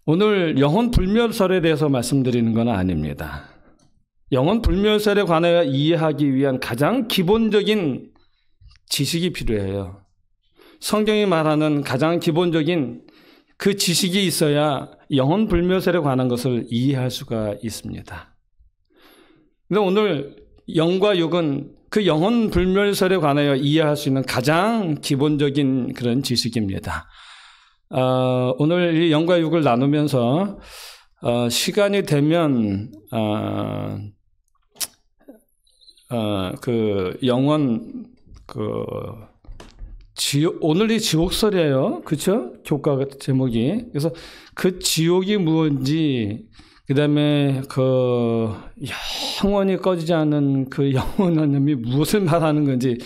오늘 영혼 불멸설에 대해서 말씀드리는 건 아닙니다. 영혼 불멸설에 관하여 이해하기 위한 가장 기본적인 지식이 필요해요. 성경이 말하는 가장 기본적인 그 지식이 있어야 영혼 불멸설에 관한 것을 이해할 수가 있습니다. 근데 오늘 영과 육은 그 영혼 불멸설에 관하여 이해할 수 있는 가장 기본적인 그런 지식입니다. 오늘 이 영과 육을 나누면서 시간이 되면 그 영혼 오늘이 지옥설이에요. 그렇죠? 교과 제목이. 그래서 그 지옥이 무엇인지, 그다음에 그 영원히 꺼지지 않는 그 영원함이 무엇을 말하는 건지,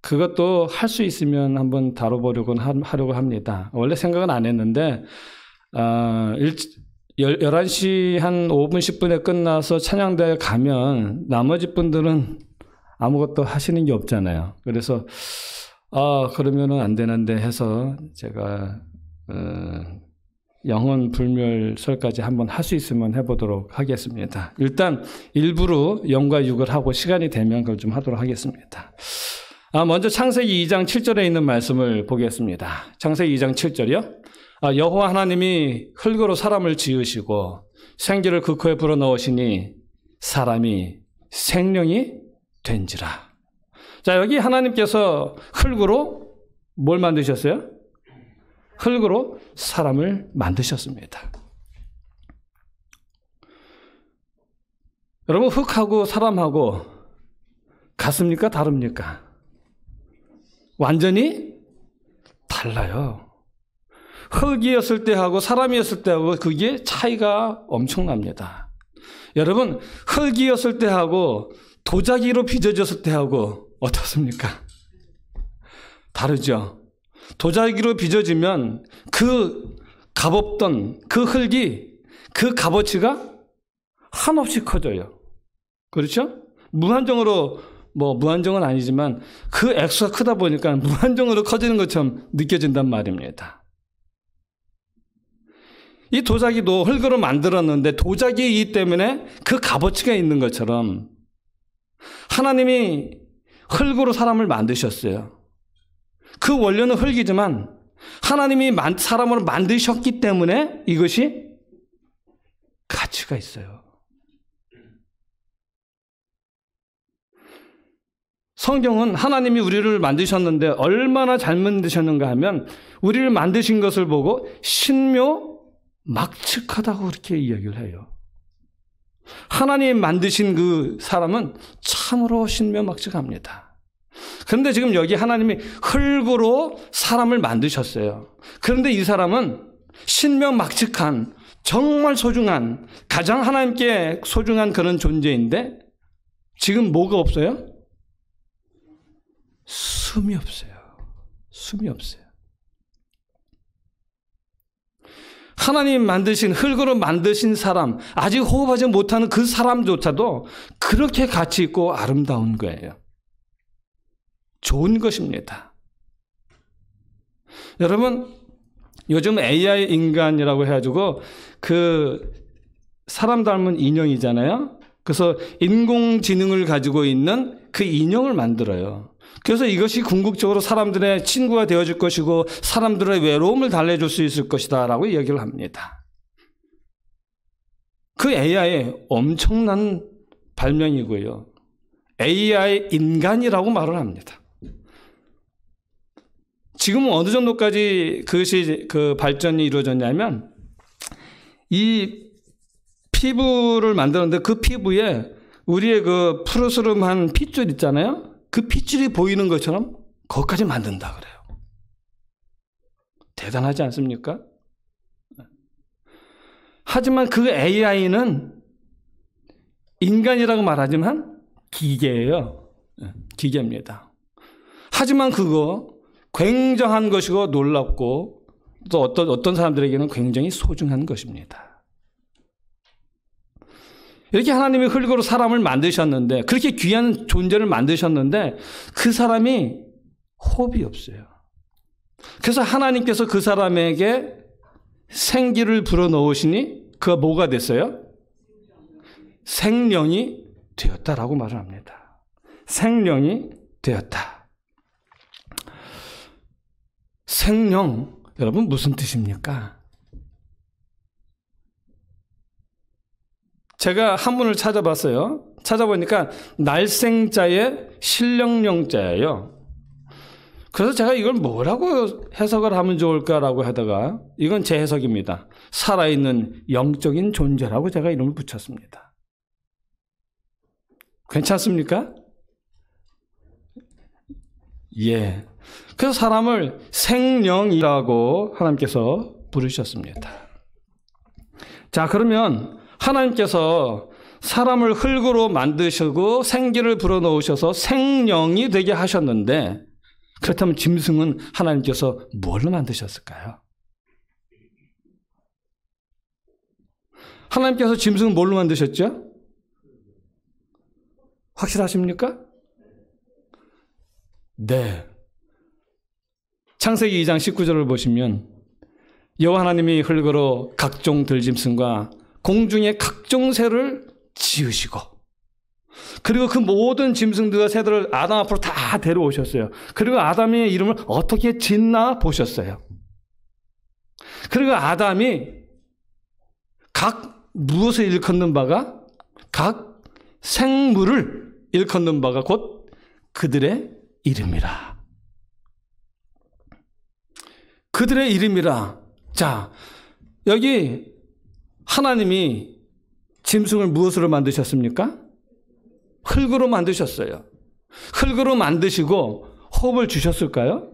그것도 할 수 있으면 한번 다뤄보려고 하려고 합니다. 원래 생각은 안 했는데 11시 한 5분 10분에 끝나서 찬양대에 가면 나머지 분들은 아무것도 하시는 게 없잖아요. 그래서 그러면은 안 되는데 해서 제가 영혼 불멸설까지 한번 할 수 있으면 해보도록 하겠습니다. 일단 일부러 영과 육을 하고 시간이 되면 그걸 좀 하도록 하겠습니다. 먼저 창세기 2장 7절에 있는 말씀을 보겠습니다. 창세기 2장 7절이요. 여호와 하나님이 흙으로 사람을 지으시고 생기를 그 코에 불어넣으시니 사람이 생명이 된지라. 자, 여기 하나님께서 흙으로 뭘 만드셨어요? 흙으로 사람을 만드셨습니다. 여러분, 흙하고 사람하고 같습니까? 다릅니까? 완전히 달라요. 흙이었을 때하고 사람이었을 때하고 그게 차이가 엄청납니다. 여러분, 흙이었을 때하고 도자기로 빚어졌을 때하고 어떻습니까? 다르죠. 도자기로 빚어지면 그 값없던 그 흙이 그 값어치가 한없이 커져요. 그렇죠? 무한정으로, 무한정은 아니지만 그 액수가 크다 보니까 무한정으로 커지는 것처럼 느껴진단 말입니다. 이 도자기도 흙으로 만들었는데 도자기이기 때문에 그 값어치가 있는 것처럼 하나님이 흙으로 사람을 만드셨어요. 그 원료는 흙이지만 하나님이 사람을 만드셨기 때문에 이것이 가치가 있어요. 성경은 하나님이 우리를 만드셨는데 얼마나 잘 만드셨는가 하면 우리를 만드신 것을 보고 신묘막측하다고 그렇게 이야기를 해요. 하나님 만드신 그 사람은 참으로 신묘막측합니다. 그런데 지금 여기 하나님이 흙으로 사람을 만드셨어요. 그런데 이 사람은 신묘막측한 정말 소중한, 가장 하나님께 소중한 그런 존재인데 지금 뭐가 없어요? 숨이 없어요. 숨이 없어요. 하나님 만드신, 흙으로 만드신 사람, 아직 호흡하지 못하는 그 사람조차도 그렇게 가치 있고 아름다운 거예요. 좋은 것입니다. 여러분, 요즘 AI 인간이라고 해가지고 그 사람 닮은 인형이잖아요. 그래서 인공지능을 가지고 있는 그 인형을 만들어요. 그래서 이것이 궁극적으로 사람들의 친구가 되어줄 것이고 사람들의 외로움을 달래줄 수 있을 것이다 라고 이야기를 합니다. 그 AI 엄청난 발명이고요. AI 인간이라고 말을 합니다. 지금은 어느 정도까지 그것이 그 발전이 이루어졌냐면 이 피부를 만드는데 그 피부에 우리의 그 푸르스름한 핏줄 있잖아요. 그 핏줄이 보이는 것처럼 거기까지 만든다 그래요. 대단하지 않습니까? 하지만 그 AI는 인간이라고 말하지만 기계예요. 기계입니다. 하지만 그거 굉장한 것이고 놀랍고 또 어떤 사람들에게는 굉장히 소중한 것입니다. 이렇게 하나님이 흙으로 사람을 만드셨는데, 그렇게 귀한 존재를 만드셨는데 그 사람이 호흡이 없어요. 그래서 하나님께서 그 사람에게 생기를 불어넣으시니 그가 뭐가 됐어요? 생령이 되었다라고 말을 합니다. 생령이 되었다. 생령, 여러분 무슨 뜻입니까? 제가 한문을 찾아봤어요. 찾아보니까 날생자의 신령령자예요. 그래서 제가 이걸 뭐라고 해석을 하면 좋을까라고 하다가 이건 제 해석입니다. 살아있는 영적인 존재라고 제가 이름을 붙였습니다. 괜찮습니까? 예. 그래서 사람을 생령이라고 하나님께서 부르셨습니다. 자, 그러면 하나님께서 사람을 흙으로 만드시고 생기를 불어넣으셔서 생령이 되게 하셨는데, 그렇다면 짐승은 하나님께서 뭘로 만드셨을까요? 하나님께서 짐승은 뭘로 만드셨죠? 확실하십니까? 네. 창세기 2장 19절을 보시면 여호와 하나님이 흙으로 각종 들짐승과 공중의 각종 새를 지으시고, 그리고 그 모든 짐승들과 새들을 아담 앞으로 다 데려오셨어요. 그리고 아담의 이름을 어떻게 짓나 보셨어요. 그리고 아담이 각 무엇을 일컫는 바가, 각 생물을 일컫는 바가 곧 그들의 이름이라. 그들의 이름이라. 자, 여기 하나님이 짐승을 무엇으로 만드셨습니까? 흙으로 만드셨어요. 흙으로 만드시고 호흡을 주셨을까요?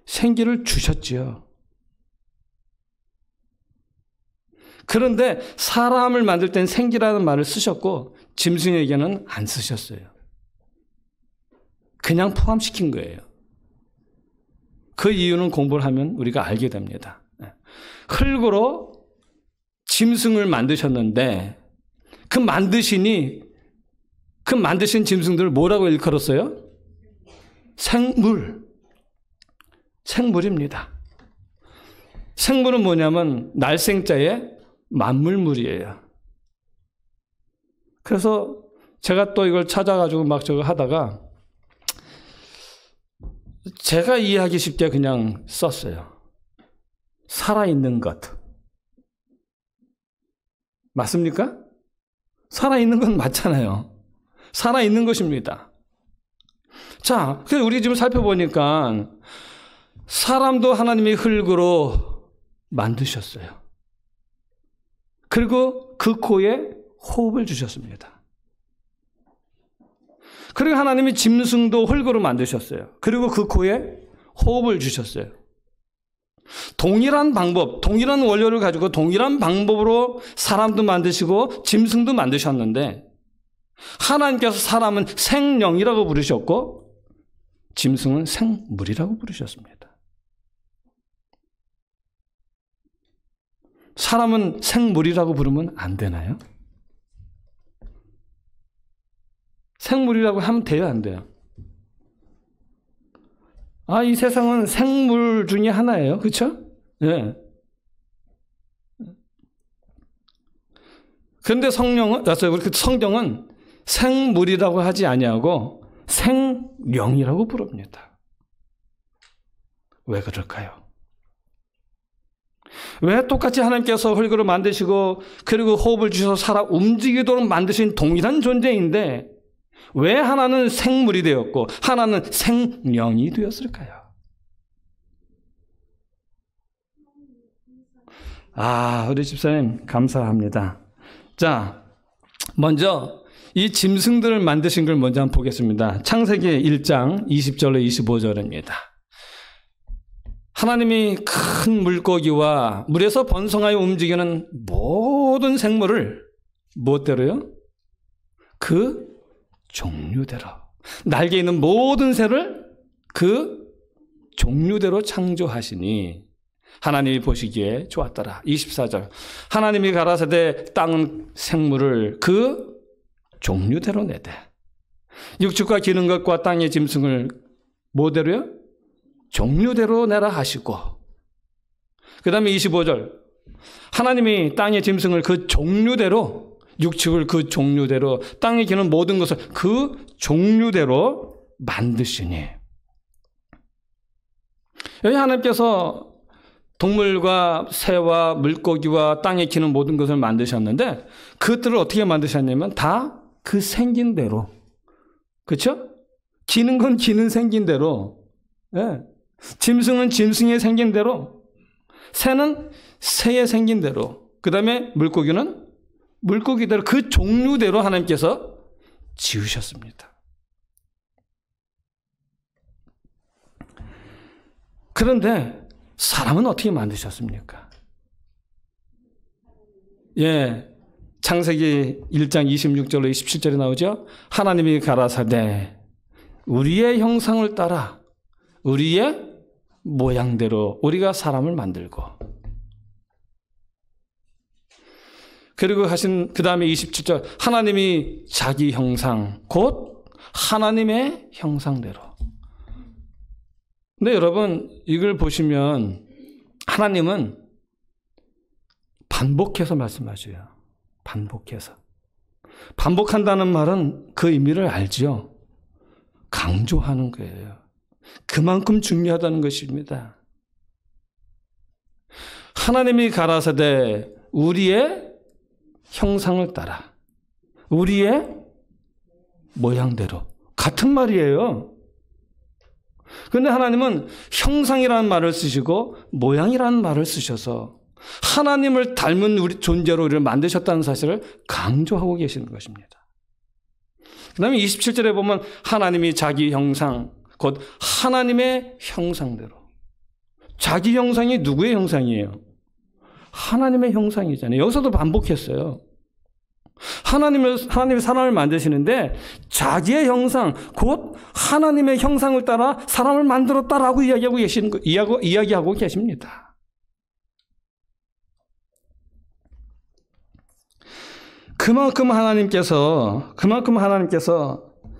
생기를 주셨지요. 그런데 사람을 만들 땐 생기라는 말을 쓰셨고 짐승에게는 안 쓰셨어요. 그냥 포함시킨 거예요. 그 이유는 공부를 하면 우리가 알게 됩니다. 흙으로 짐승을 만드셨는데 그 만드신 짐승들을 뭐라고 일컬었어요? 생물. 생물입니다. 생물은 뭐냐면 날생자의 만물물이에요. 그래서 제가 또 이걸 찾아가지고 막 저거 하다가 제가 이해하기 쉽게 그냥 썼어요. 살아있는 것. 맞습니까? 살아있는 건 맞잖아요. 살아있는 것입니다. 자, 그래서 우리 지금 살펴보니까 사람도 하나님이 흙으로 만드셨어요. 그리고 그 코에 호흡을 주셨습니다. 그리고 하나님이 짐승도 흙으로 만드셨어요. 그리고 그 코에 호흡을 주셨어요. 동일한 방법, 동일한 원료를 가지고 동일한 방법으로 사람도 만드시고 짐승도 만드셨는데 하나님께서 사람은 생령이라고 부르셨고 짐승은 생물이라고 부르셨습니다. 사람은 생물이라고 부르면 안 되나요? 생물이라고 하면 돼요, 안 돼요? 아, 이 세상은 생물 중에 하나예요. 그렇죠? 예. 그런데 성경은 생물이라고 하지 아니하고 생령이라고 부릅니다. 왜 그럴까요? 왜 똑같이 하나님께서 흙으로 만드시고 그리고 호흡을 주셔서 살아 움직이도록 만드신 동일한 존재인데 왜 하나는 생물이 되었고 하나는 생령이 되었을까요? 아, 우리 집사님 감사합니다. 자, 먼저 이 짐승들을 만드신 걸 먼저 한번 보겠습니다. 창세기 1장 20절로 25절입니다. 하나님이 큰 물고기와 물에서 번성하여 움직이는 모든 생물을 무엇대로요? 그 종류대로. 날개 있는 모든 새를 그 종류대로 창조하시니 하나님이 보시기에 좋았더라. 24절. 하나님이 가라사대 땅 생물을 그 종류대로 내되 육축과 기는 것과 땅의 짐승을 뭐대로요? 종류대로 내라 하시고 그 다음에 25절. 하나님이 땅의 짐승을 그 종류대로, 육축을 그 종류대로, 땅에 기는 모든 것을 그 종류대로 만드시니. 여기 하나님께서 동물과 새와 물고기와 땅에 기는 모든 것을 만드셨는데 그것들을 어떻게 만드셨냐면 다 그 생긴 대로. 그렇죠? 기는 건 기는 생긴 대로. 예. 짐승은 짐승의 생긴 대로. 새는 새의 생긴 대로. 그 다음에 물고기는 물고기대로 그 종류대로 하나님께서 지으셨습니다. 그런데 사람은 어떻게 만드셨습니까? 예. 창세기 1장 26절로 27절에 나오죠. 하나님이 가라사대 우리의 형상을 따라 우리의 모양대로 우리가 사람을 만들고. 그리고 하신 그 다음에 27절 하나님이 자기 형상 곧 하나님의 형상대로. 근데 여러분 이걸 보시면 하나님은 반복해서 말씀하셔요. 반복해서. 반복한다는 말은 그 의미를 알죠. 강조하는 거예요. 그만큼 중요하다는 것입니다. 하나님이 가라사대 우리의 형상을 따라 우리의 모양대로. 같은 말이에요. 그런데 하나님은 형상이라는 말을 쓰시고 모양이라는 말을 쓰셔서 하나님을 닮은 우리 존재로 우리를 만드셨다는 사실을 강조하고 계시는 것입니다. 그 다음에 27절에 보면 하나님이 자기 형상 곧 하나님의 형상대로. 자기 형상이 누구의 형상이에요? 하나님의 형상이잖아요. 여기서도 반복했어요. 하나님이 사람을 만드시는데 자기의 형상, 곧 하나님의 형상을 따라 사람을 만들었다라고 이야기하고 계십니다. 그만큼 하나님께서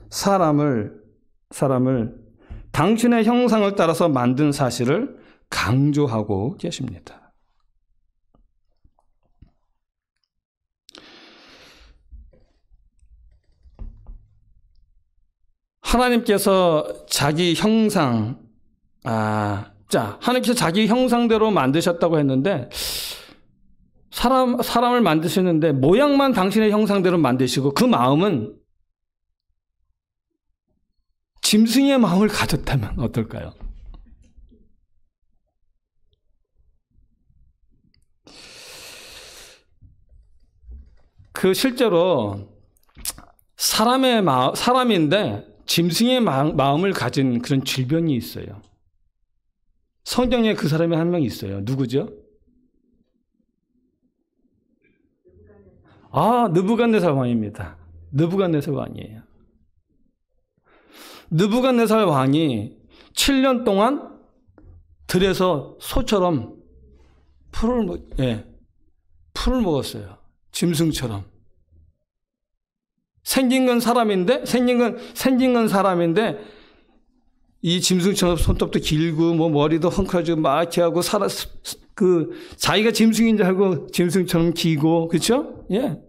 사람을 당신의 형상을 따라서 만든 사실을 강조하고 계십니다. 하나님께서 자기 형상, 하나님께서 자기 형상대로 만드셨다고 했는데, 사람을 만드시는데, 모양만 당신의 형상대로 만드시고, 그 마음은 짐승의 마음을 가졌다면 어떨까요? 실제로, 사람인데, 짐승의 마음을 가진 그런 질병이 있어요. 성경에 그 사람이 한 명 있어요. 누구죠? 느부갓네살 왕입니다. 느부갓네살 왕이에요. 느부갓네살 왕이 7년 동안 들에서 소처럼 풀을 먹었어요. 짐승처럼. 생긴 건 사람인데 이 짐승처럼 손톱도 길고 머리도 헝클어지고 막 이렇게 하고 자기가 짐승인 줄 알고 짐승처럼 기고, 그렇죠? 예.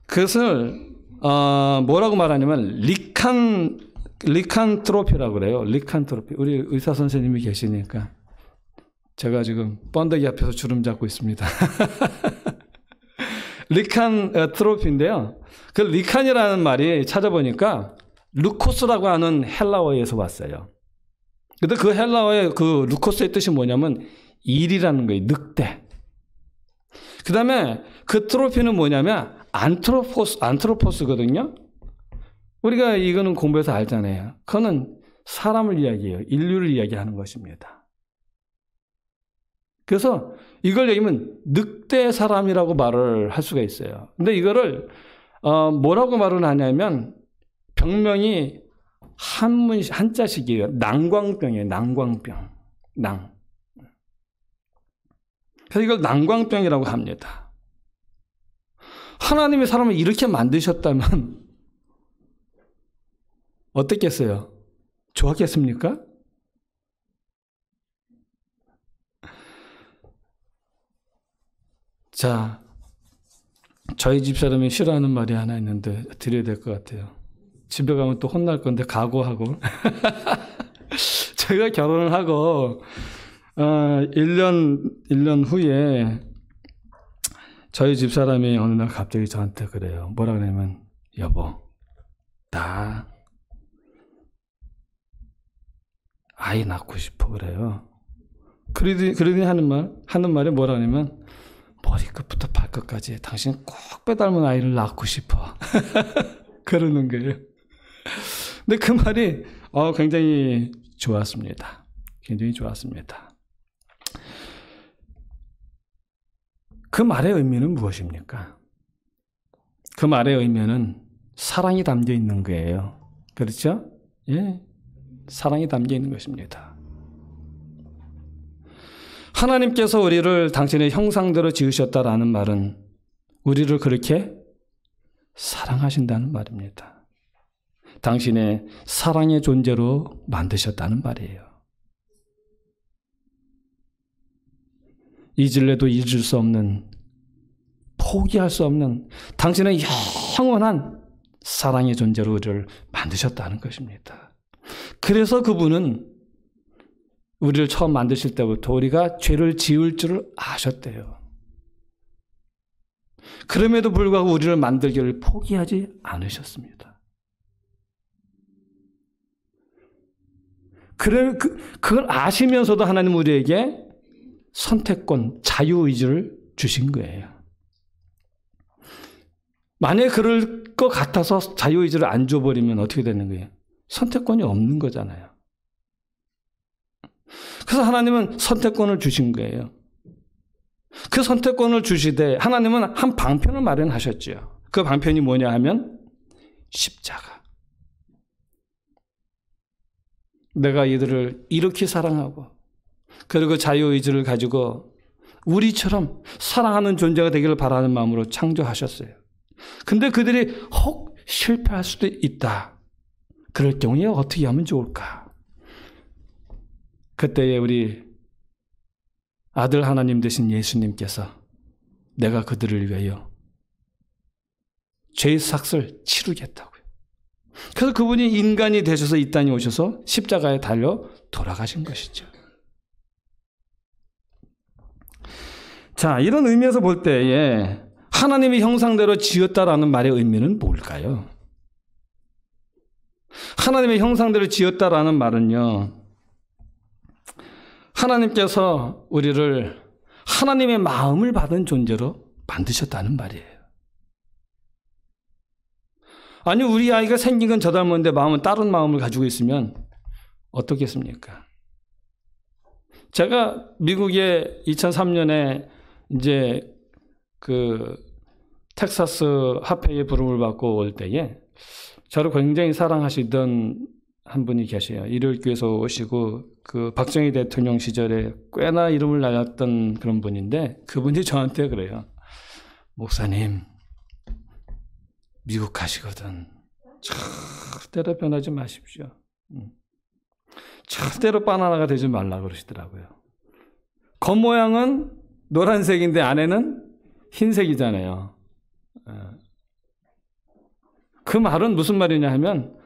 그것을 뭐라고 말하냐면 리칸트로피라고 그래요. 리칸트로피. 우리 의사 선생님이 계시니까 제가 지금 번데기 앞에서 주름 잡고 있습니다. 리칸트로피인데요. 그 리칸이라는 말이 찾아보니까 루코스라고 하는 헬라어에서 왔어요. 근데 그 헬라어의 그 루코스의 뜻이 뭐냐면 일이라는 거예요. 늑대. 그 다음에 그 트로피는 뭐냐면 안트로포스거든요. 우리가 이거는 공부해서 알잖아요. 그거는 사람을 이야기해요. 인류를 이야기하는 것입니다. 그래서 이걸 얘기하면 늑대 사람이라고 말을 할 수가 있어요. 근데 이거를 뭐라고 말을 하냐면 병명이 한자식이에요. 난광병이에요. 난광병. 그래서 이걸 난광병이라고 합니다. 하나님이 사람을 이렇게 만드셨다면 어떻겠어요? 좋았겠습니까? 자, 저희 집사람이 싫어하는 말이 하나 있는데 드려야 될 것 같아요. 집에 가면 또 혼날 건데 각오하고. 제가 결혼을 하고 1년 후에 저희 집사람이 어느 날 갑자기 저한테 그래요. 뭐라 그러냐면, 여보, 나 아이 낳고 싶어 그래요. 그러더니 하는 말이 뭐라 그러냐면, 머리끝부터 발끝까지 당신 꼭 빼닮은 아이를 낳고 싶어. 그러는 거예요. 근데 그 말이 굉장히 좋았습니다. 굉장히 좋았습니다. 그 말의 의미는 무엇입니까? 그 말의 의미는 사랑이 담겨 있는 거예요. 그렇죠? 예. 사랑이 담겨 있는 것입니다. 하나님께서 우리를 당신의 형상대로 지으셨다라는 말은 우리를 그렇게 사랑하신다는 말입니다. 당신의 사랑의 존재로 만드셨다는 말이에요. 잊을래도 잊을 수 없는, 포기할 수 없는 당신의 영원한 사랑의 존재로 우리를 만드셨다는 것입니다. 그래서 그분은 우리를 처음 만드실 때부터 우리가 죄를 지을 줄을 아셨대요. 그럼에도 불구하고 우리를 만들기를 포기하지 않으셨습니다. 그걸 아시면서도 하나님 우리에게 선택권, 자유의지를 주신 거예요. 만약에 그럴 것 같아서 자유의지를 안 줘버리면 어떻게 되는 거예요? 선택권이 없는 거잖아요. 그래서 하나님은 선택권을 주신 거예요. 그 선택권을 주시되 하나님은 한 방편을 마련하셨죠. 그 방편이 뭐냐 하면 십자가. 내가 이들을 이렇게 사랑하고 그리고 자유의지를 가지고 우리처럼 사랑하는 존재가 되기를 바라는 마음으로 창조하셨어요. 근데 그들이 혹 실패할 수도 있다. 그럴 경우에 어떻게 하면 좋을까? 그때에 우리 아들 하나님 되신 예수님께서 내가 그들을 위하여 죄의 삭을 치르겠다고요. 그래서 그분이 인간이 되셔서 이 땅에 오셔서 십자가에 달려 돌아가신 것이죠. 자, 이런 의미에서 볼 때에 하나님의 형상대로 지었다라는 말의 의미는 뭘까요? 하나님의 형상대로 지었다라는 말은요, 하나님께서 우리를 하나님의 마음을 받은 존재로 만드셨다는 말이에요. 아니, 우리 아이가 생긴 건 저 닮았는데 마음은 다른 마음을 가지고 있으면 어떻겠습니까? 제가 미국에 2003년에 이제 그 텍사스 합회의 부름을 받고 올 때에 저를 굉장히 사랑하시던 한 분이 계세요. 일요일교회에서 오시고 그 박정희 대통령 시절에 꽤나 이름을 날렸던 그런 분인데 그분이 저한테 그래요. 목사님, 미국 가시거든 절대로 변하지 마십시오. 절대로 바나나가 되지 말라고 그러시더라고요. 겉모양은 노란색인데 안에는 흰색이잖아요. 그 말은 무슨 말이냐 하면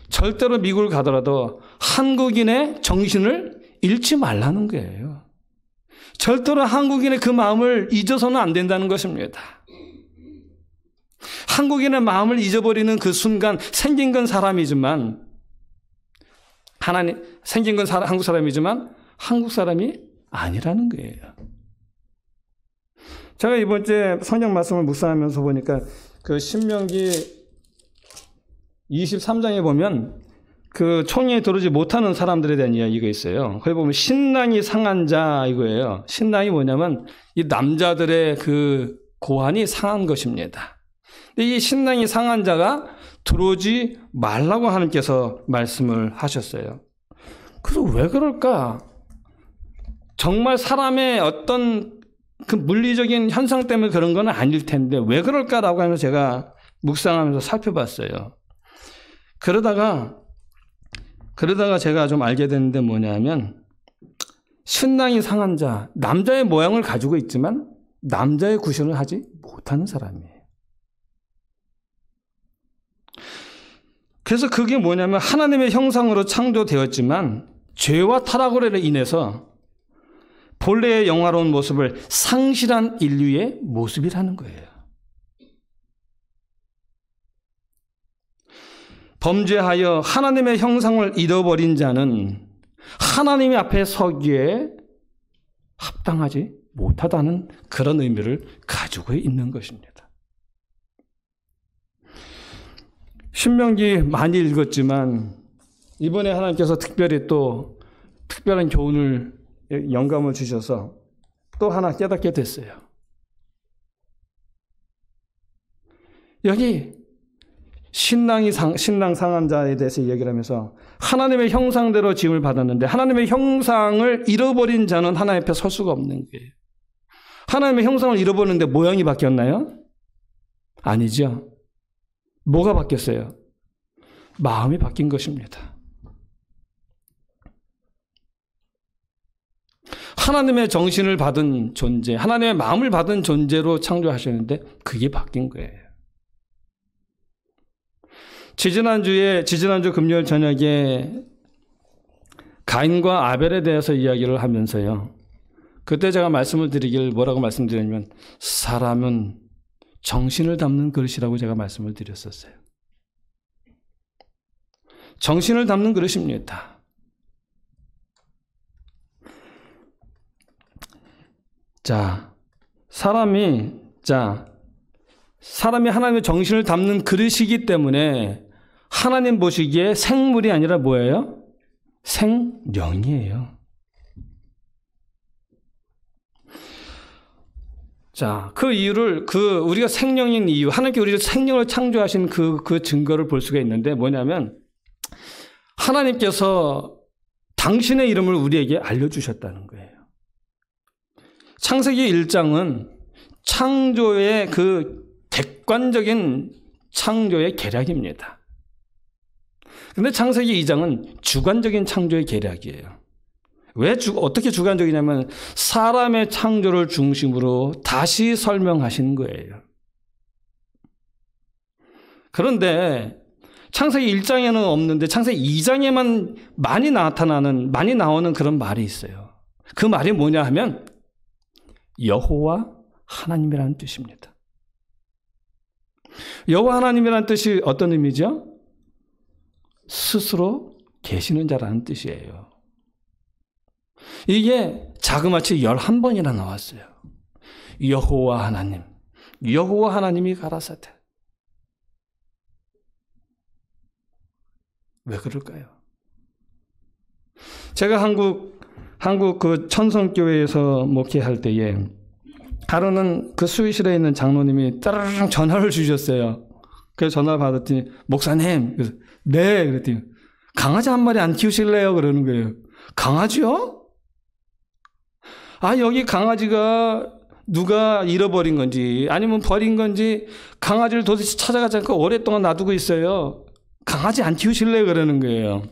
절대로 미국을 가더라도 한국인의 정신을 잃지 말라는 거예요. 절대로 한국인의 그 마음을 잊어서는 안 된다는 것입니다. 한국인의 마음을 잊어버리는 그 순간 생긴 건 사람이지만 생긴 건 한국 사람이지만 한국 사람이 아니라는 거예요. 제가 이번 주에 성경 말씀을 묵상하면서 보니까 그 신명기 23장에 보면 그 총회에 들어오지 못하는 사람들에 대한 이야기가 있어요. 거기 보면 신랑이 상한 자 이거예요. 신랑이 뭐냐면 이 남자들의 그 고환이 상한 것입니다. 근데 이 신랑이 상한 자가 들어오지 말라고 하나님께서 말씀을 하셨어요. 그래서 왜 그럴까? 정말 사람의 어떤 그 물리적인 현상 때문에 그런 건 아닐 텐데 왜 그럴까라고 하면서 제가 묵상하면서 살펴봤어요. 그러다가 제가 좀 알게 됐는데 뭐냐면 신랑이 상한 자, 남자의 모양을 가지고 있지만 남자의 구실을 하지 못하는 사람이에요. 그래서 그게 뭐냐면 하나님의 형상으로 창조되었지만 죄와 타락으로 인해서 본래의 영화로운 모습을 상실한 인류의 모습이라는 거예요. 범죄하여 하나님의 형상을 잃어버린 자는 하나님 앞에 서기에 합당하지 못하다는 그런 의미를 가지고 있는 것입니다. 신명기 많이 읽었지만 이번에 하나님께서 특별히 또 특별한 교훈을 영감을 주셔서 또 하나 깨닫게 됐어요. 여기 신랑 상한 자에 대해서 얘기를 하면서 하나님의 형상대로 지음을 받았는데 하나님의 형상을 잃어버린 자는 하나님 앞에 설 수가 없는 거예요. 하나님의 형상을 잃어버렸는데 모양이 바뀌었나요? 아니죠. 뭐가 바뀌었어요? 마음이 바뀐 것입니다. 하나님의 정신을 받은 존재, 하나님의 마음을 받은 존재로 창조하셨는데 그게 바뀐 거예요. 지지난주 금요일 저녁에 가인과 아벨에 대해서 이야기를 하면서요. 그때 제가 말씀을 드리길 뭐라고 말씀드렸냐면 사람은 정신을 담는 그릇이라고 제가 말씀을 드렸었어요. 정신을 담는 그릇입니다. 사람이 하나님의 정신을 담는 그릇이기 때문에 하나님 보시기에 생물이 아니라 뭐예요? 생령이에요. 그 이유를, 우리가 생령인 이유, 하나님께 우리를 생령을 창조하신 그 증거를 볼 수가 있는데 뭐냐면, 하나님께서 당신의 이름을 우리에게 알려주셨다는 거예요. 창세기 1장은 창조의 객관적인 창조의 계략입니다. 그런데 창세기 2장은 주관적인 창조의 계략이에요. 어떻게 주관적이냐면 사람의 창조를 중심으로 다시 설명하신 거예요. 그런데 창세기 1장에는 없는데 창세기 2장에만 많이 나오는 그런 말이 있어요. 그 말이 뭐냐 하면 여호와 하나님이라는 뜻입니다. 여호와 하나님이라는 뜻이 어떤 의미죠? 스스로 계시는 자라는 뜻이에요. 이게 자그마치 11번이나 나왔어요. 여호와 하나님이 가라사대. 왜 그럴까요? 제가 한국 그 천성교회에서 목회할 때에 하루는 그 수의실에 있는 장로님이 따르릉 전화를 주셨어요. 그래서 전화를 받았더니 목사님, 그래서 네, 그랬더니 강아지 한 마리 안 키우실래요? 그러는 거예요. 강아지요? 여기 강아지가 누가 잃어버린 건지 아니면 버린 건지 강아지를 도대체 찾아가지 않고 오랫동안 놔두고 있어요. 강아지 안 키우실래요? 그러는 거예요.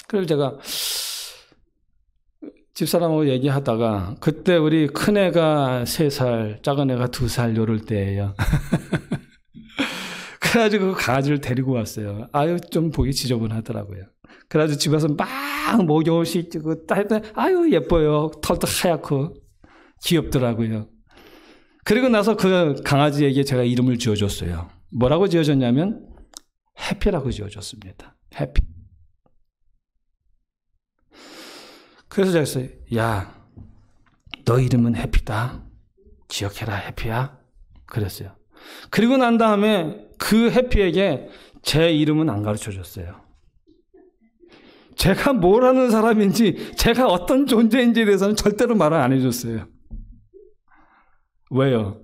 그래서 제가 집사람하고 얘기하다가 그때 우리 큰애가 3살, 작은애가 2살 요럴 때예요. 그래가지고 그 강아지를 데리고 왔어요. 좀 보기 지저분하더라고요. 그래가지고 집에서 막 목욕을 시키고 했더니 예뻐요. 털도 하얗고 귀엽더라고요. 그리고 나서 그 강아지에게 제가 이름을 지어줬어요. 뭐라고 지어줬냐면 해피라고 지어줬습니다. 해피. 그래서 제가 했어요. 야, 너 이름은 해피다. 기억해라, 해피야. 그랬어요. 그리고 난 다음에 그 해피에게 제 이름은 안 가르쳐줬어요. 제가 뭘 하는 사람인지, 제가 어떤 존재인지에 대해서는 절대로 말을 안 해줬어요. 왜요?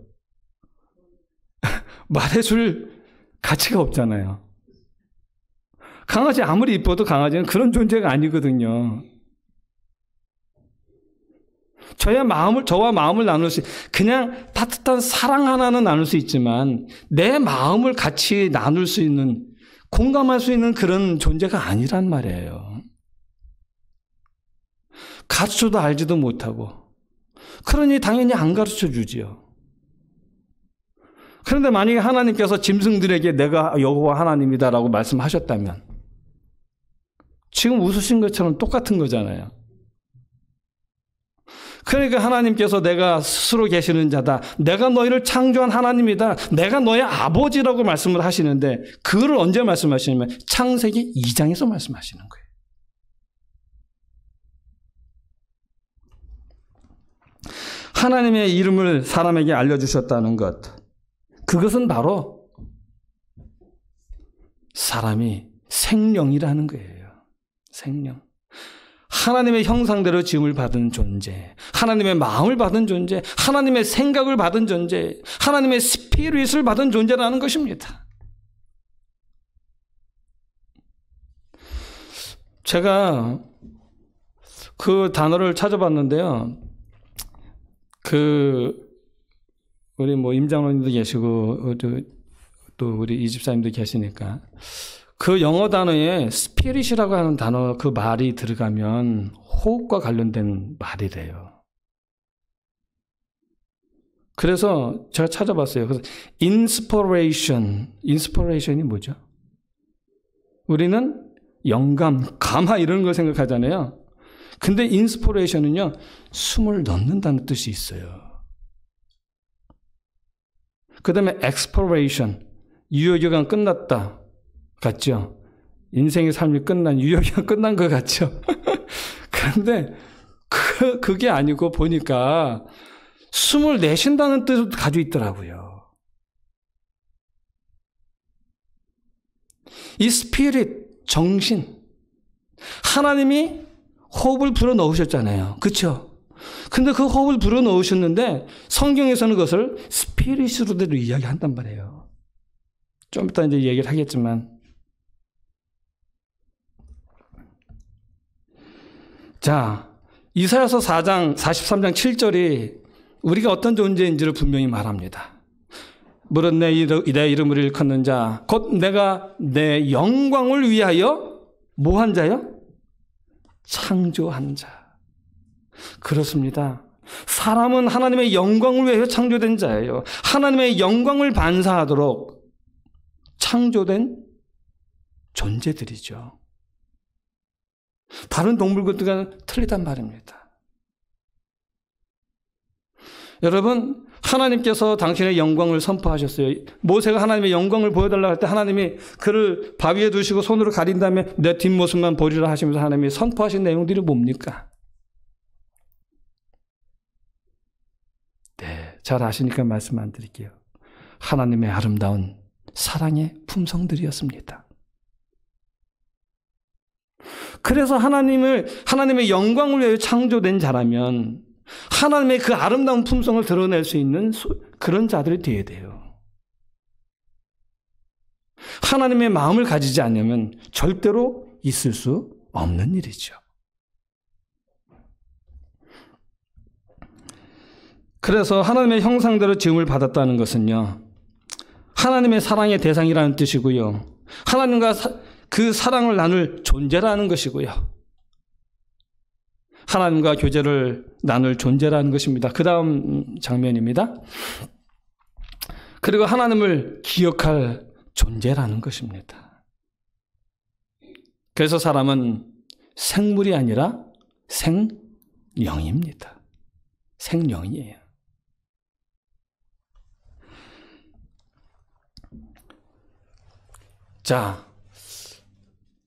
말해줄 가치가 없잖아요. 강아지 아무리 이뻐도 강아지는 그런 존재가 아니거든요. 저와 마음을 나눌 수, 그냥 따뜻한 사랑 하나는 나눌 수 있지만 내 마음을 같이 나눌 수 있는, 공감할 수 있는 그런 존재가 아니란 말이에요. 가르쳐도 알지도 못하고. 그러니 당연히 안 가르쳐 주지요. 그런데 만약에 하나님께서 짐승들에게 내가 여호와 하나님이다라고 말씀하셨다면 지금 웃으신 것처럼 똑같은 거잖아요. 그러니까 하나님께서 내가 스스로 계시는 자다. 내가 너희를 창조한 하나님이다. 내가 너의 아버지라고 말씀을 하시는데 그거를 언제 말씀하시냐면 창세기 2장에서 말씀하시는 거예요. 하나님의 이름을 사람에게 알려주셨다는 것. 그것은 바로 사람이 생명이라는 거예요. 생명. 하나님의 형상대로 지음을 받은 존재, 하나님의 마음을 받은 존재, 하나님의 생각을 받은 존재, 하나님의 스피릿을 받은 존재라는 것입니다. 제가 그 단어를 찾아봤는데요. 우리 임장로님도 계시고, 또 우리 이집사님도 계시니까. 그 영어 단어에 스피릿이라고 하는 단어 그 말이 들어가면 호흡과 관련된 말이래요. 그래서 제가 찾아봤어요. 그래서 inspiration이 뭐죠? 우리는 영감, 감화 이런 걸 생각하잖아요. 근데 inspiration은요, 숨을 넣는다는 뜻이 있어요. 그 다음에 exploration, 유효기간 끝났다. 같죠? 인생의 삶이 끝난, 유효기간 끝난 것 같죠? 그런데 그게 아니고 보니까 숨을 내쉰다는 뜻을 가지고 있더라고요. 이 스피릿, 정신. 하나님이 호흡을 불어 넣으셨잖아요. 그렇죠? 근데 그 호흡을 불어 넣으셨는데 성경에서는 그것을 스피릿으로대로 이야기한단 말이에요. 좀 이따 이제 얘기를 하겠지만. 자, 이사야서 43장 7절이 우리가 어떤 존재인지를 분명히 말합니다. 무릇 내 이름을 일컫는 자, 곧 내가 내 영광을 위하여 뭐한 자요? 창조한 자. 그렇습니다. 사람은 하나님의 영광을 위하여 창조된 자예요. 하나님의 영광을 반사하도록 창조된 존재들이죠. 다른 동물들과는 틀리단 말입니다. 여러분, 하나님께서 당신의 영광을 선포하셨어요. 모세가 하나님의 영광을 보여달라고 할 때 하나님이 그를 바위에 두시고 손으로 가린 다음에 내 뒷모습만 보리라 하시면서 하나님이 선포하신 내용들이 뭡니까? 네, 잘 아시니까 말씀 안 드릴게요. 하나님의 아름다운 사랑의 품성들이었습니다. 그래서 하나님의 영광을 위해 창조된 자라면 하나님의 그 아름다운 품성을 드러낼 수 있는 그런 자들이 되어야 돼요. 하나님의 마음을 가지지 않으면 절대로 있을 수 없는 일이죠. 그래서 하나님의 형상대로 지음을 받았다는 것은요, 하나님의 사랑의 대상이라는 뜻이고요. 하나님과 그 사랑을 나눌 존재라는 것이고요. 하나님과 교제를 나눌 존재라는 것입니다. 그 다음 장면입니다. 그리고 하나님을 기억할 존재라는 것입니다. 그래서 사람은 생물이 아니라 생령입니다. 생령이에요. 자,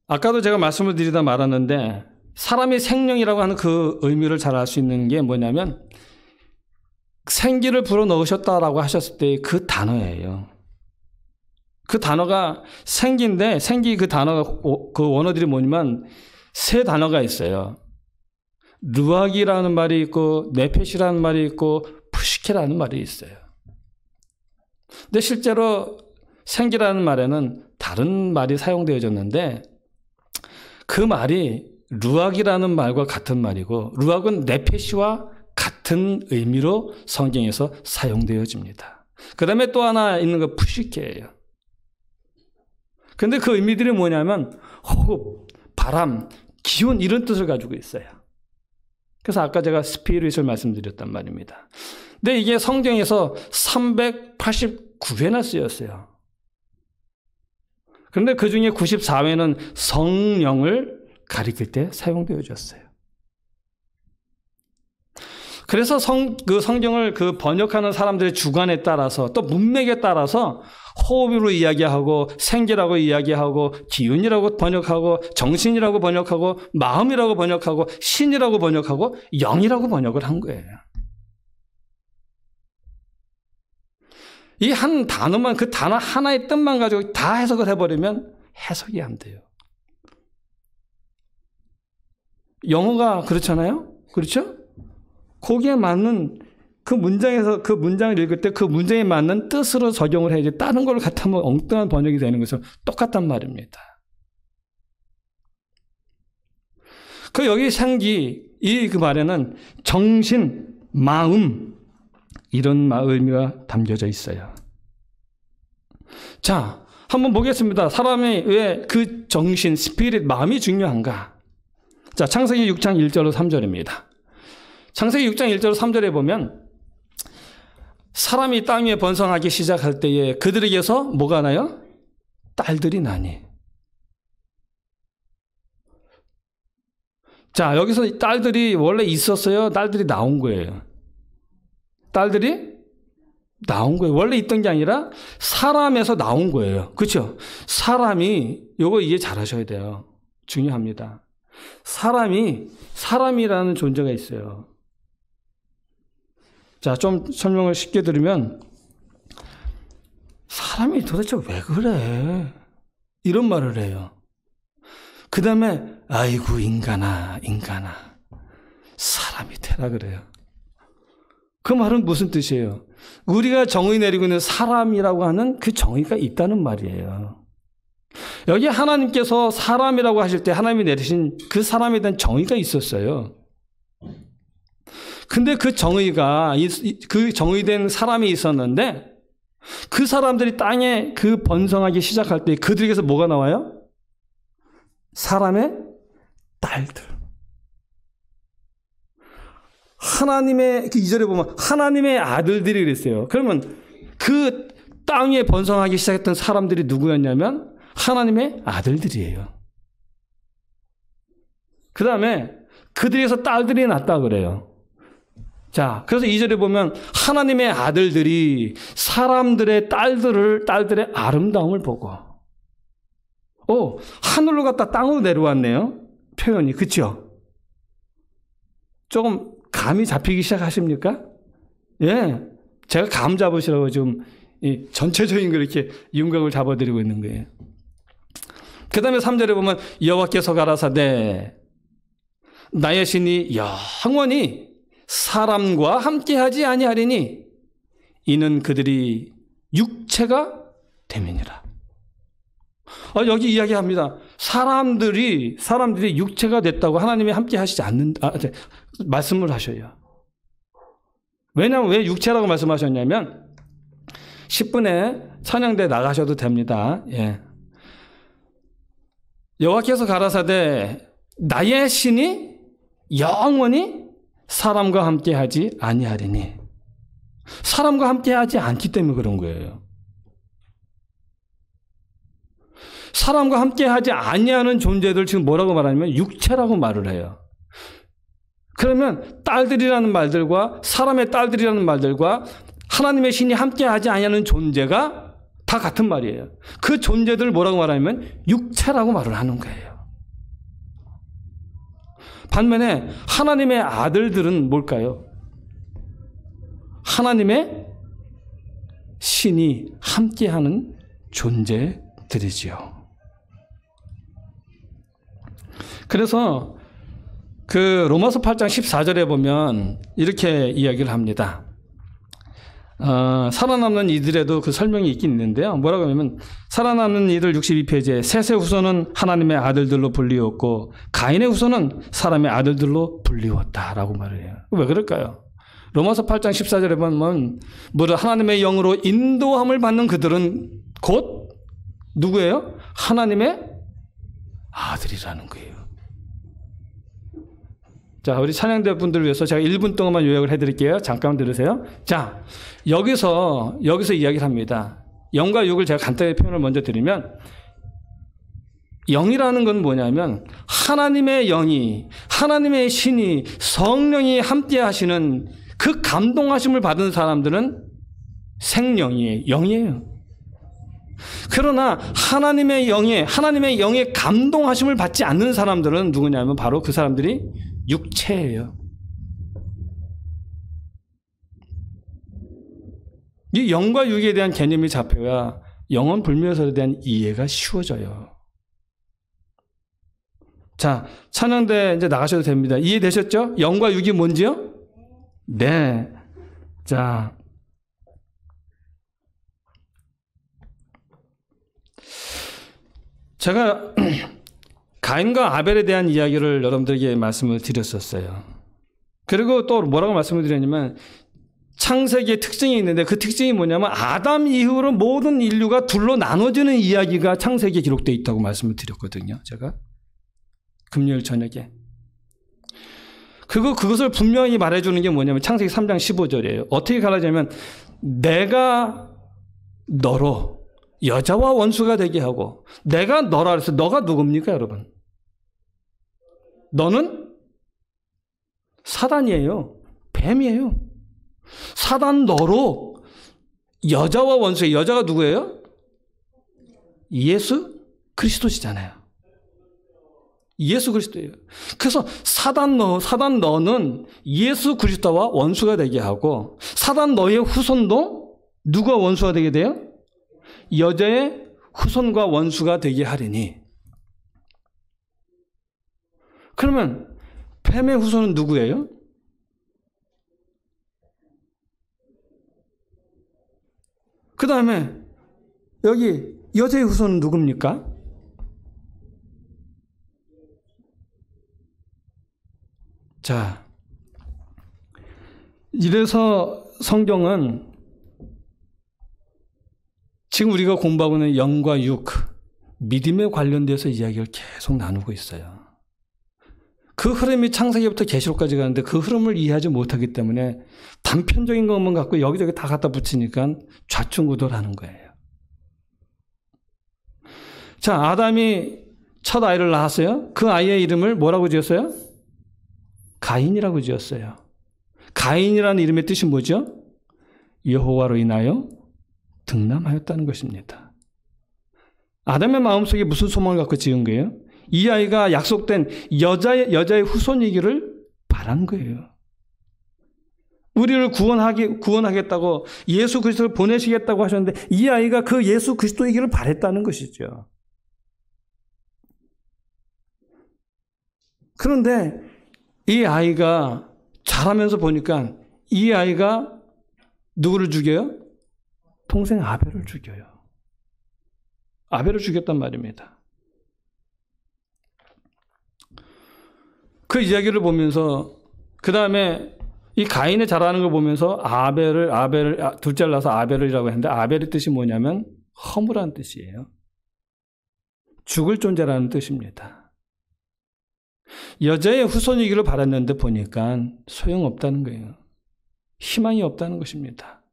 아까도 제가 말씀을 드리다 말았는데 사람이 생명이라고 하는 그 의미를 잘 알 수 있는 게 뭐냐면 생기를 불어넣으셨다라고 하셨을 때 그 단어예요. 그 단어가 생기인데 생기 그 단어가 그 원어들이 뭐냐면 세 단어가 있어요. 르악이라는 말이 있고 네펫이라는 말이 있고 푸시케라는 말이 있어요. 근데 실제로 생기라는 말에는 다른 말이 사용되어졌는데 그 말이 르악이라는 말과 같은 말이고 르악은 네페시와 같은 의미로 성경에서 사용되어집니다. 그 다음에 또 하나 있는 거 푸시케예요. 근데 그 의미들이 뭐냐면 호흡, 바람, 기운 이런 뜻을 가지고 있어요. 그래서 아까 제가 스피릿을 말씀드렸단 말입니다. 근데 이게 성경에서 389회나 쓰였어요. 그런데 그 중에 94회는 성령을 가리킬 때 사용되어졌어요. 그래서 그 성경을 그 번역하는 사람들의 주관에 따라서 또 문맥에 따라서 호흡으로 이야기하고 생기라고 이야기하고 기운이라고 번역하고 정신이라고 번역하고 마음이라고 번역하고 신이라고 번역하고 영이라고 번역을 한 거예요. 이 한 단어만 그 단어 하나의 뜻만 가지고 다 해석을 해버리면 해석이 안 돼요. 영어가 그렇잖아요? 그렇죠? 거기에 맞는 그 문장에서 그 문장을 읽을 때 그 문장에 맞는 뜻으로 적용을 해야지 다른 걸 갖다면 엉뚱한 번역이 되는 것은 똑같단 말입니다. 그 여기 생기 이 그 말에는 정신, 마음 이런 의미가 담겨져 있어요. 자, 한번 보겠습니다. 사람이 왜 그 정신, 스피릿, 마음이 중요한가? 자, 창세기 6장 1절로 3절입니다. 창세기 6장 1절 3절에 보면 사람이 땅 위에 번성하기 시작할 때에 그들에게서 뭐가 나요? 딸들이 나니. 자, 여기서 딸들이 원래 있었어요? 딸들이 나온 거예요? 딸들이 나온 거예요. 원래 있던 게 아니라 사람에서 나온 거예요. 그렇죠? 사람이 요거 이해 잘 하셔야 돼요. 중요합니다. 사람이라는 존재가 있어요. 자, 좀 설명을 쉽게 드리면 사람이 도대체 왜 그래? 이런 말을 해요. 그 다음에 아이고 인간아 사람이 되라 그래요. 그 말은 무슨 뜻이에요? 우리가 정의 내리고 있는 사람이라고 하는 그 정의가 있다는 말이에요. 여기 하나님께서 사람이라고 하실 때 하나님이 내리신 그 사람에 대한 정의가 있었어요. 근데 그 정의된 사람이 있었는데 그 사람들이 땅에 그 번성하기 시작할 때 그들에게서 뭐가 나와요? 사람의 딸들. 하나님의 그 2절에 보면 하나님의 아들들이 그랬어요. 그러면 그 땅에 번성하기 시작했던 사람들이 누구였냐면 하나님의 아들들이에요. 그 다음에 그들에게서 딸들이 났다 그래요. 자, 그래서 2절에 보면 하나님의 아들들이 사람들의 딸들의 아름다움을 보고 하늘로 갔다 땅으로 내려왔네요. 표현이. 그렇죠? 조금 감이 잡히기 시작하십니까? 예. 제가 감 잡으시라고 지금 이 전체적인 걸 이렇게 윤곽을 잡아드리고 있는 거예요. 그 다음에 3절에 보면 여호와께서 가라사대 나의 신이 영원히 사람과 함께하지 아니하리니 이는 그들이 육체가 됨이니라. 여기 이야기합니다. 사람들이 육체가 됐다고 하나님이 함께하시지 않는다. 말씀을 하셔요. 왜냐하면 왜 육체라고 말씀하셨냐면 10분에 찬양대 나가셔도 됩니다. 예. 여호와께서 가라사대 나의 신이 영원히 사람과 함께하지 아니하리니 사람과 함께하지 않기 때문에 그런 거예요. 사람과 함께하지 아니하는 존재들 지금 뭐라고 말하냐면 육체라고 말을 해요. 그러면 딸들이라는 말들과 사람의 딸들이라는 말들과 하나님의 신이 함께하지 아니하는 존재가 다 같은 말이에요. 그 존재들을 뭐라고 말하냐면 육체라고 말을 하는 거예요. 반면에 하나님의 아들들은 뭘까요? 하나님의 신이 함께하는 존재들이지요. 그래서 그 로마서 8장 14절에 보면 이렇게 이야기를 합니다. 살아남는 이들에도 그 설명이 있긴 있는데요. 뭐라고 하냐면 살아남는 이들 62페이지에 셋의 후손은 하나님의 아들들로 불리웠고 가인의 후손은 사람의 아들들로 불리웠다라고 말을 해요. 왜 그럴까요? 로마서 8장 14절에 보면 하나님의 영으로 인도함을 받는 그들은 곧 누구예요? 하나님의 아들이라는 거예요. 자, 우리 찬양대 분들을 위해서 제가 1분 동안만 요약을 해드릴게요. 잠깐 들으세요. 자, 여기서 이야기를 합니다. 영과 육을 제가 간단히 표현을 먼저 드리면, 영이라는 건 뭐냐면 하나님의 영이, 하나님의 신이, 성령이 함께 하시는 그 감동하심을 받은 사람들은 생명이에요. 영이에요. 그러나 하나님의 영의 감동하심을 받지 않는 사람들은 누구냐면 바로 그 사람들이 육체예요. 이 영과 육에 대한 개념이 잡혀야 영혼 불멸설에 대한 이해가 쉬워져요. 자, 찬양대 이제 나가셔도 됩니다. 이해되셨죠? 영과 육이 뭔지요? 네. 자, 제가 가인과 아벨에 대한 이야기를 여러분들에게 말씀을 드렸었어요. 그리고 또 뭐라고 말씀을 드렸냐면 창세기의 특징이 있는데 그 특징이 뭐냐면 아담 이후로 모든 인류가 둘로 나눠지는 이야기가 창세기에 기록되어 있다고 말씀을 드렸거든요. 제가 금요일 저녁에. 그것을 분명히 말해주는 게 뭐냐면 창세기 3장 15절이에요. 어떻게 가르치냐면 내가 너로 여자와 원수가 되게 하고, 내가 너라 그래서 너가 누굽니까 여러분? 너는 사단이에요. 뱀이에요. 사단 너로 여자와 원수의 여자가 누구예요? 예수 그리스도시잖아요. 예수 그리스도예요. 그래서 사단 너는 예수 그리스도와 원수가 되게 하고, 사단 너의 후손도 누가 원수가 되게 돼요? 여자의 후손과 원수가 되게 하리니. 그러면 뱀의 후손은 누구예요? 그 다음에 여기 여자의 후손은 누굽니까? 자, 이래서 성경은 지금 우리가 공부하고 있는 영과 육, 믿음에 관련돼서 이야기를 계속 나누고 있어요. 그 흐름이 창세기부터 계시록까지 가는데 그 흐름을 이해하지 못하기 때문에 단편적인 것만 갖고 여기저기 다 갖다 붙이니까 좌충우돌하는 거예요. 자, 아담이 첫 아이를 낳았어요. 그 아이의 이름을 뭐라고 지었어요? 가인이라고 지었어요. 가인이라는 이름의 뜻이 뭐죠? 여호와로 인하여 등남하였다는 것입니다. 아담의 마음속에 무슨 소망을 갖고 지은 거예요? 이 아이가 약속된 여자의 후손이기를 바란 거예요. 우리를 구원하겠다고 예수 그리스도를 보내시겠다고 하셨는데 이 아이가 그 예수 그리스도이기를 바랬다는 것이죠. 그런데 이 아이가 자라면서 보니까 이 아이가 누구를 죽여요? 동생 아벨을 죽여요. 아벨을 죽였단 말입니다. 그 이야기를 보면서 그 다음에 이 가인의 자라는 걸 보면서 아벨을 둘째를 낳아서 아벨이라고 했는데 아벨의 뜻이 뭐냐면 허무라는 뜻이에요. 죽을 존재라는 뜻입니다. 여자의 후손이기를 바랐는데 보니까 소용없다는 거예요. 희망이 없다는 것입니다.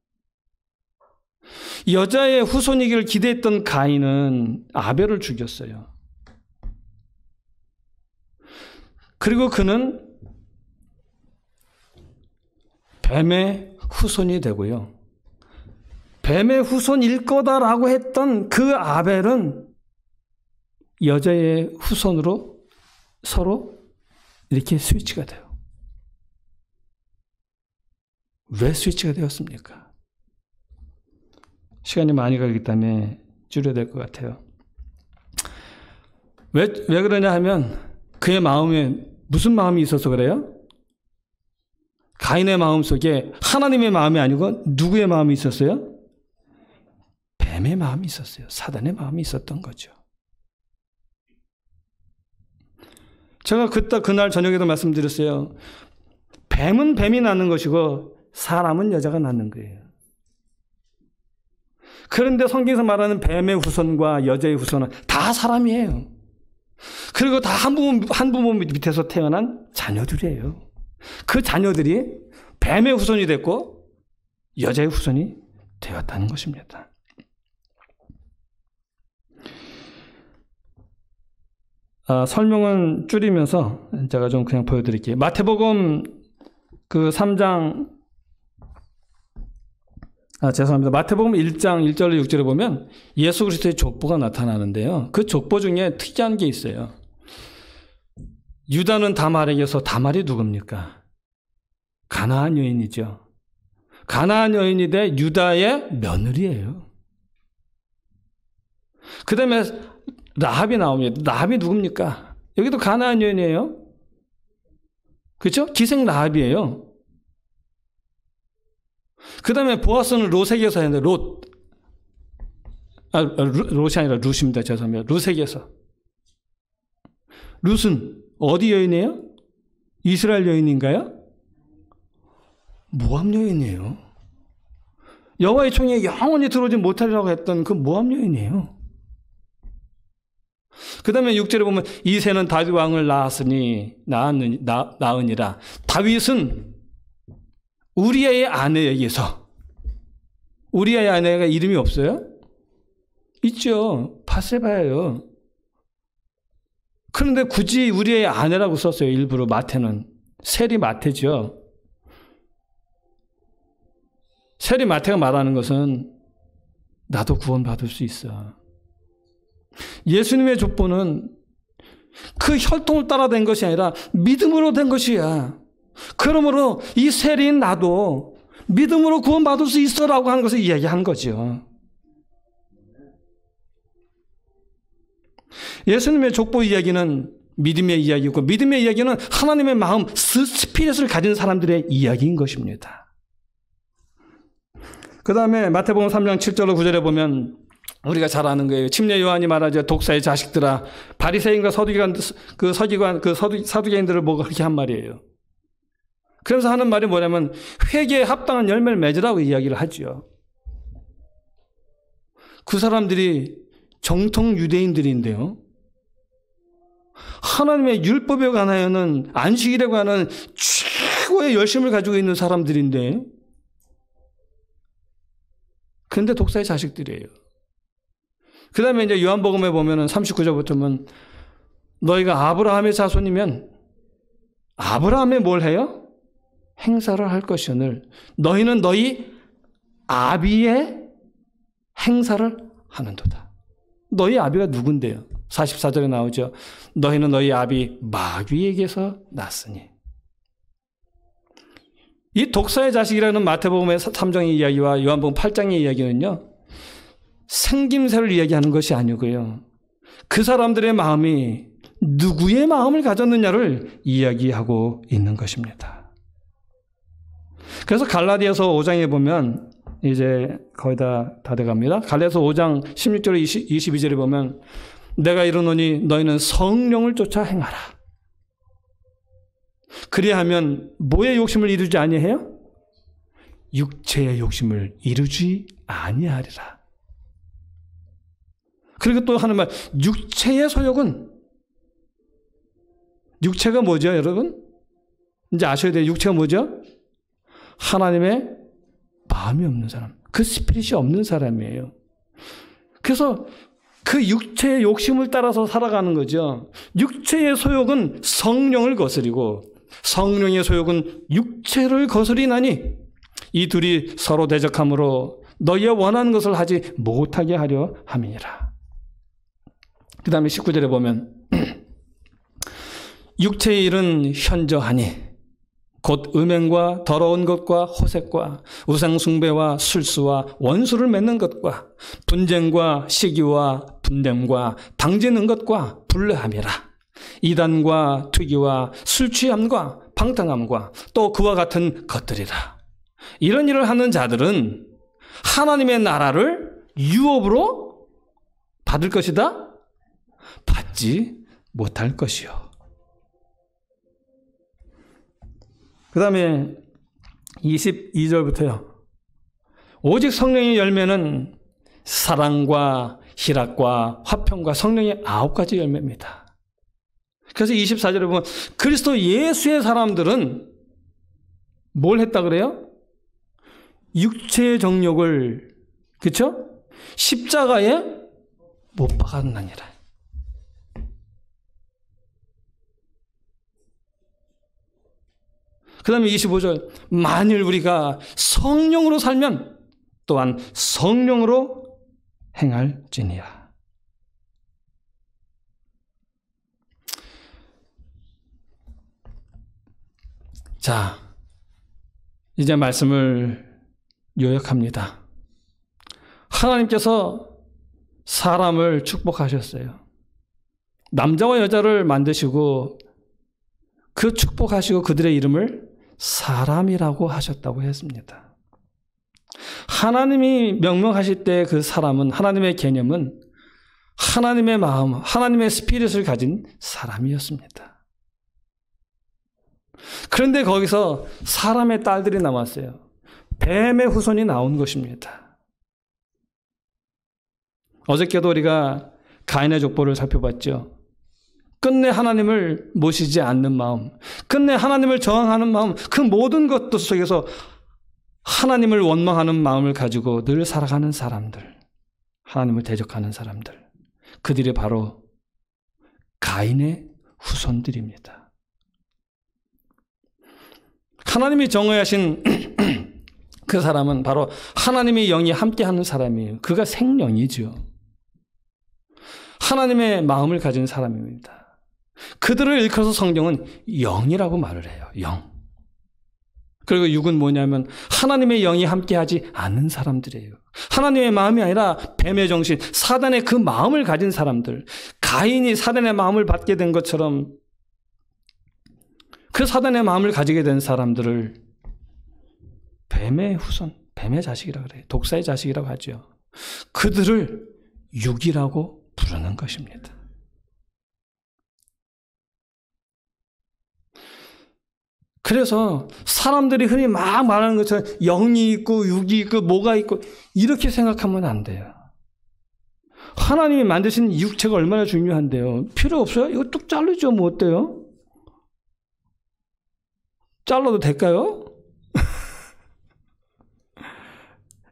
여자의 후손이기를 기대했던 가인은 아벨을 죽였어요. 그리고 그는 뱀의 후손이 되고요. 뱀의 후손일 거다라고 했던 그 아벨은 여자의 후손으로 서로 이렇게 스위치가 돼요. 왜 스위치가 되었습니까? 시간이 많이 가기 때문에 줄여야 될 것 같아요. 왜 그러냐 하면 그의 마음에 무슨 마음이 있어서 그래요? 가인의 마음속에 하나님의 마음이 아니고 누구의 마음이 있었어요? 뱀의 마음이 있었어요. 사단의 마음이 있었던 거죠. 제가 그날 저녁에도 말씀드렸어요. 뱀은 뱀이 낳는 것이고 사람은 여자가 낳는 거예요. 그런데 성경에서 말하는 뱀의 후손과 여자의 후손은 다 사람이에요. 그리고 다 한 부모 밑에서 태어난 자녀들이에요. 그 자녀들이 뱀의 후손이 됐고 여자의 후손이 되었다는 것입니다. 설명은 줄이면서 제가 좀 그냥 보여드릴게요. 마태복음 그 3장 죄송합니다. 마태복음 1장 1절로 6절에 보면 예수 그리스도의 족보가 나타나는데요. 그 족보 중에 특이한 게 있어요. 유다는 다말에게서 다말이 누굽니까? 가나안 여인이죠. 가나안 여인이 돼 유다의 며느리예요. 그 다음에 라합이 나옵니다. 라합이 누굽니까? 여기도 가나안 여인이에요. 그렇죠? 기생 라합이에요. 그 다음에 보아스는 롯에게서 했는데 롯이 아니라 룻입니다. 죄송합니다. 룻에게서. 룻은 어디 여인이에요? 이스라엘 여인인가요? 모압 여인이에요. 여호와의 총에 영원히 들어오지 못하리라고 했던 그 모압 여인이에요. 그 다음에 6절에 보면 이새는 다윗 왕을 낳으니라. 다윗은 우리아의 아내에게서, 우리아의 아내가 이름이 없어요? 있죠. 바세바예요. 그런데 굳이 우리아의 아내라고 썼어요. 일부러 마태는. 세리 마태죠. 세리 마태가 말하는 것은 나도 구원받을 수 있어. 예수님의 족보는 그 혈통을 따라 된 것이 아니라 믿음으로 된 것이야. 그러므로 이 세리인 나도 믿음으로 구원받을 수 있어라고 하는 것을 이야기한 거죠. 예수님의 족보 이야기는 믿음의 이야기고 믿음의 이야기는 하나님의 마음, 스피릿을 가진 사람들의 이야기인 것입니다. 그 다음에 마태복음 3장 7절로 9절에 보면 우리가 잘 아는 거예요. 침례 요한이 말하죠. 독사의 자식들아, 바리새인과 사두개인들을 보고 그렇게 한 말이에요. 그래서 하는 말이 뭐냐면 회개에 합당한 열매를 맺으라고 이야기를 하죠. 그 사람들이 정통 유대인들인데요. 하나님의 율법에 관하여는 안식일에 관한 최고의 열심을 가지고 있는 사람들인데 그런데 독사의 자식들이에요. 그 다음에 이제 요한복음에 보면은 39절부터는 너희가 아브라함의 자손이면 아브라함에 뭘 해요? 행사를 할 것이오늘 너희는 너희 아비의 행사를 하는도다. 너희 아비가 누군데요? 44절에 나오죠. 너희는 너희 아비 마귀에게서 났으니. 이 독사의 자식이라는 마태복음의 3장의 이야기와 요한복음 8장의 이야기는요. 생김새를 이야기하는 것이 아니고요. 그 사람들의 마음이 누구의 마음을 가졌느냐를 이야기하고 있는 것입니다. 그래서 갈라디아서 5장에 보면 이제 거의 다 돼갑니다. 갈라디아서 5장 16절 22절에 보면 내가 이르노니 너희는 성령을 쫓아 행하라. 그리하면 뭐의 욕심을 이루지 아니해요? 육체의 욕심을 이루지 아니하리라. 그리고 또 하는 말, 육체의 소욕은, 육체가 뭐죠, 여러분? 이제 아셔야 돼요. 육체가 뭐죠? 하나님의 마음이 없는 사람, 그 스피릿이 없는 사람이에요. 그래서 그 육체의 욕심을 따라서 살아가는 거죠. 육체의 소욕은 성령을 거스리고 성령의 소욕은 육체를 거스리나니 이 둘이 서로 대적함으로 너희의 원하는 것을 하지 못하게 하려 함이니라. 그 다음에 19절에 보면 육체의 일은 현저하니 곧 음행과 더러운 것과 호색과 우상숭배와 술수와 원수를 맺는 것과 분쟁과 시기와 분냄과 방지는 것과 불례함이라. 이단과 투기와 술취함과 방탕함과 또 그와 같은 것들이라. 이런 일을 하는 자들은 하나님의 나라를 유업으로 받을 것이다? 받지 못할 것이요. 그 다음에 22절부터요. 오직 성령의 열매는 사랑과 희락과 화평과 성령의 9가지 열매입니다. 그래서 24절에 보면 그리스도 예수의 사람들은 뭘 했다 그래요? 육체의 정욕을, 그렇죠? 십자가에 못 박았느니라. 그 다음에 25절, 만일 우리가 성령으로 살면 또한 성령으로 행할지니라. 자, 이제 말씀을 요약합니다. 하나님께서 사람을 축복하셨어요. 남자와 여자를 만드시고 그 축복하시고 그들의 이름을 사람이라고 하셨다고 했습니다. 하나님이 명명하실 때 그 사람은, 하나님의 개념은 하나님의 마음, 하나님의 스피릿을 가진 사람이었습니다. 그런데 거기서 사람의 딸들이 나왔어요. 뱀의 후손이 나온 것입니다. 어저께도 우리가 가인의 족보를 살펴봤죠. 끝내 하나님을 모시지 않는 마음, 끝내 하나님을 저항하는 마음, 그 모든 것들 속에서 하나님을 원망하는 마음을 가지고 늘 살아가는 사람들, 하나님을 대적하는 사람들, 그들이 바로 가인의 후손들입니다. 하나님이 정의하신 그 사람은 바로 하나님의 영이 함께하는 사람이에요. 그가 생명이죠. 하나님의 마음을 가진 사람입니다. 그들을 일컬어서 성경은 영이라고 말을 해요. 영. 그리고 육은 뭐냐면 하나님의 영이 함께하지 않는 사람들이에요. 하나님의 마음이 아니라 뱀의 정신, 사단의 그 마음을 가진 사람들. 가인이 사단의 마음을 받게 된 것처럼 그 사단의 마음을 가지게 된 사람들을 뱀의 후손, 뱀의 자식이라고 그래요. 독사의 자식이라고 하죠. 그들을 육이라고 부르는 것입니다. 그래서 사람들이 흔히 막 말하는 것처럼 영이 있고 육이 있고 뭐가 있고 이렇게 생각하면 안 돼요. 하나님이 만드신 육체가 얼마나 중요한데요. 필요 없어요? 이거 뚝 자르죠. 뭐 어때요? 잘라도 될까요?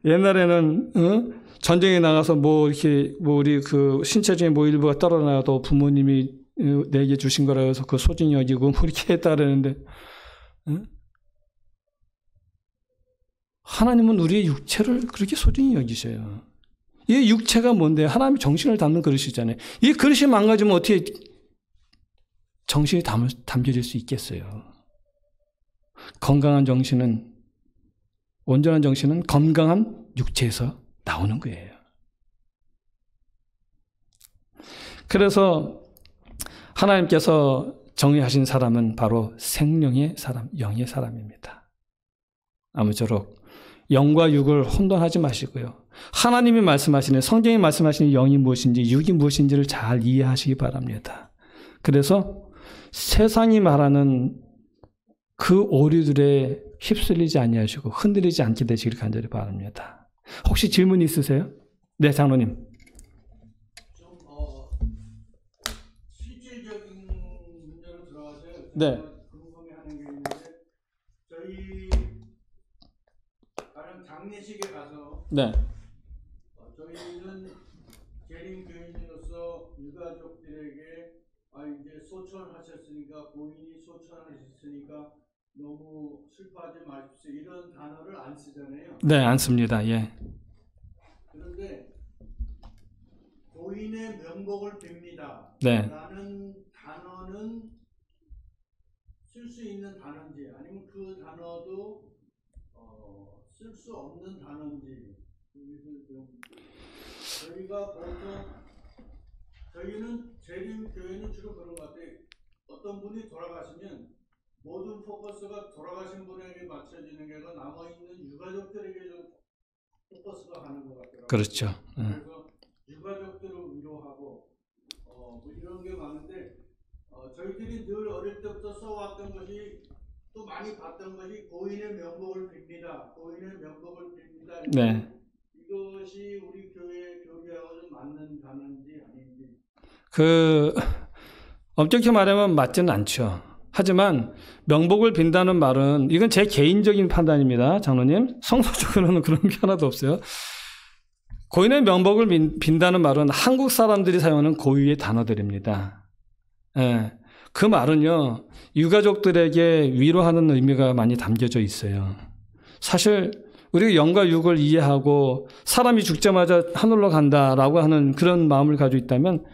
옛날에는 전쟁에 나가서 뭐 이렇게 뭐 우리 그 신체 중에 뭐 일부가 떨어나도 부모님이 내게 주신 거라 해서 그 소중히 여기고 뭐 이렇게 했다 그러는데 하나님은 우리의 육체를 그렇게 소중히 여기셔요. 이 육체가 뭔데? 하나님의 정신을 담는 그릇이잖아요. 이 그릇이 망가지면 어떻게 정신이 담겨질 수 있겠어요? 건강한 정신은, 온전한 정신은 건강한 육체에서 나오는 거예요. 그래서 하나님께서 정의하신 사람은 바로 생명의 사람, 영의 사람입니다. 아무쪼록 영과 육을 혼돈하지 마시고요. 하나님이 말씀하시는, 성경이 말씀하시는 영이 무엇인지, 육이 무엇인지를 잘 이해하시기 바랍니다. 그래서 세상이 말하는 그 오류들에 휩쓸리지 아니하시고 흔들리지 않게 되시길 간절히 바랍니다. 혹시 질문 있으세요? 네, 장로님. 좀 실질적인 문제로 들어가서요. 네. 궁금해하는 게 있는데 저희 다른 장례식에 가서 네. 저희는 재림 교인으로서 유가족들에게 이제 소천하셨으니까 고인이 소천하셨으니까 너무 슬퍼하지 마십시오 이런 단어를 안 쓰잖아요. 네, 안 씁니다. 예. 그런데 고인의 명복을 빕니다. 네. 라는 단어는 쓸 수 있는 단어인지 아니면 그 단어도 쓸 수 없는 단어인지 저희가 보통 저희는 재림교회는 주로 그런 것 같아요. 어떤 분이 돌아가시면 모든 포커스가 돌아가신 분에게 맞춰지는 게 아니라 남아있는 유가족들에게 좀 포커스가 가는 것 같더라고요. 그렇죠. 그래서 유가족들을 위로하고 뭐 이런 게 많은데 저희들이 늘 어릴 때부터 써왔던 것이 또 많이 봤던 것이 고인의 명복을 빕니다. 고인의 명복을 빕니다. 네. 이것이 우리 교회 교리하고 좀 맞는 단어인지 아닌지. 엄격히 말하면 맞지는 않죠. 하지만 명복을 빈다는 말은 이건 제 개인적인 판단입니다. 장로님. 성서적으로는 그런 게 하나도 없어요. 고인의 명복을 빈다는 말은 한국 사람들이 사용하는 고유의 단어들입니다. 예, 그 말은요. 유가족들에게 위로하는 의미가 많이 담겨져 있어요. 사실 우리가 영과 육을 이해하고 사람이 죽자마자 하늘로 간다라고 하는 그런 마음을 가지고 있다면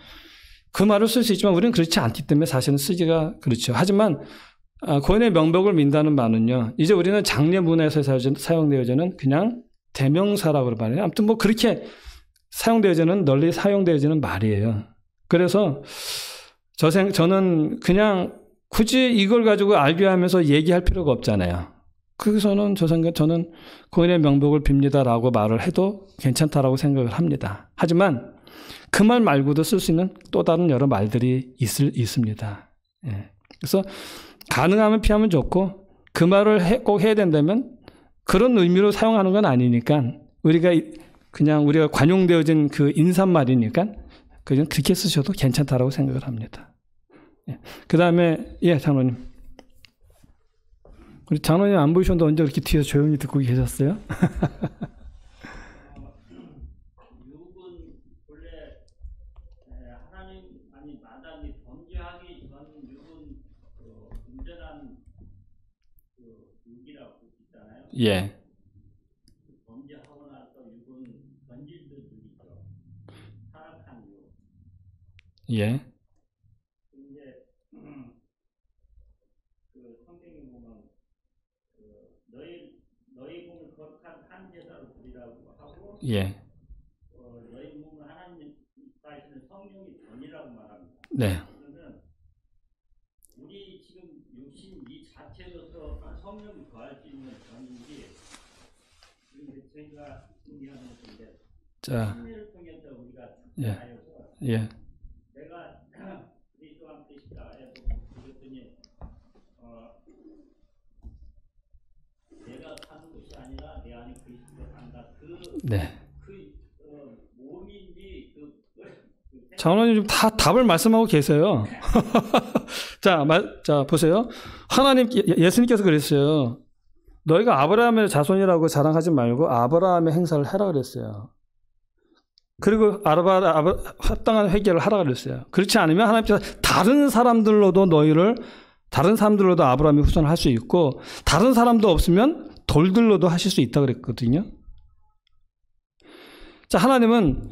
그 말을 쓸 수 있지만 우리는 그렇지 않기 때문에 사실은 쓰기가 그렇죠. 하지만 고인의 명복을 민다는 말은요. 이제 우리는 장례문에서 사용되어지는 그냥 대명사라고 말해요. 아무튼 뭐 그렇게 사용되어지는 널리 사용되어지는 말이에요. 그래서 저는 그냥 굳이 이걸 가지고 알교하면서 얘기할 필요가 없잖아요. 그래서는 저는 고인의 명복을 빕니다라고 말을 해도 괜찮다라고 생각을 합니다. 하지만 그 말 말고도 쓸 수 있는 또 다른 여러 말들이 있습니다. 예. 그래서 가능하면 피하면 좋고 그 말을 꼭 해야 된다면 그런 의미로 사용하는 건 아니니까 우리가 관용되어진 그 인사말이니까 그냥 그렇게 쓰셔도 괜찮다라고 생각을 합니다. 예. 그 다음에 장로님. 우리 장로님 안 보이셨는데 언제 그렇게 뒤에서 조용히 듣고 계셨어요? 예. 범죄하고 나서 육은 던질 듯 죽이죠. 타락한 육. 예. 근데 그 성경에 보면 너희 몸을 거룩한 한 제사로 드리라고 하고 예. 너희 몸을 하나님 하시는 성령이 전이라고 말합니다. 네. 그러면 우리 지금 육신 이 자체로서 성령이 더할 수 있는 전인지 저희가 중요한 것인데 승리를 통해서 우리가 축복하여서 내가 그리스도와 함께 십자가에 죽었더니 내가 사는 것이 아니라 내 안에 그리스도가 산다. 몸인지 장로님 좀 다 답을 말씀하고 계세요. 자, 보세요. 예수님께서 그랬어요. 너희가 아브라함의 자손이라고 자랑하지 말고 아브라함의 행사를 하라 그랬어요. 그리고 합당한 회개를 하라 그랬어요. 그렇지 않으면 하나님께서 다른 사람들로도 아브라함의 후손을 할 수 있고 다른 사람도 없으면 돌들로도 하실 수 있다고 그랬거든요. 자, 하나님은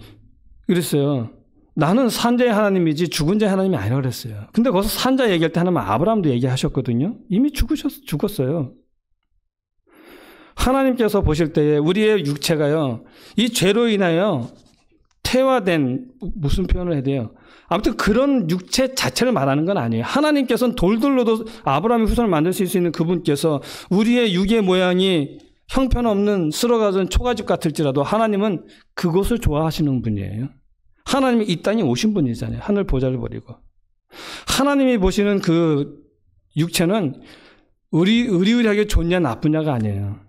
그랬어요. 나는 산자의 하나님이지 죽은 자의 하나님이 아니라고 그랬어요. 근데 거기서 산자 얘기할 때 하나님은 아브라함도 얘기하셨거든요. 이미 죽었어요. 하나님께서 보실 때에 우리의 육체가요, 이 죄로 인하여 퇴화된, 무슨 표현을 해야 돼요? 아무튼 그런 육체 자체를 말하는 건 아니에요. 하나님께서는 돌들로도 아브라함의 후손을 만들 수 있는 그분께서 우리의 육의 모양이 형편없는 쓸어가던 초가집 같을지라도 하나님은 그것을 좋아하시는 분이에요. 하나님이 이 땅에 오신 분이잖아요. 하늘 보좌를 버리고. 하나님이 보시는 그 육체는 의리의리하게 좋냐 나쁘냐가 아니에요.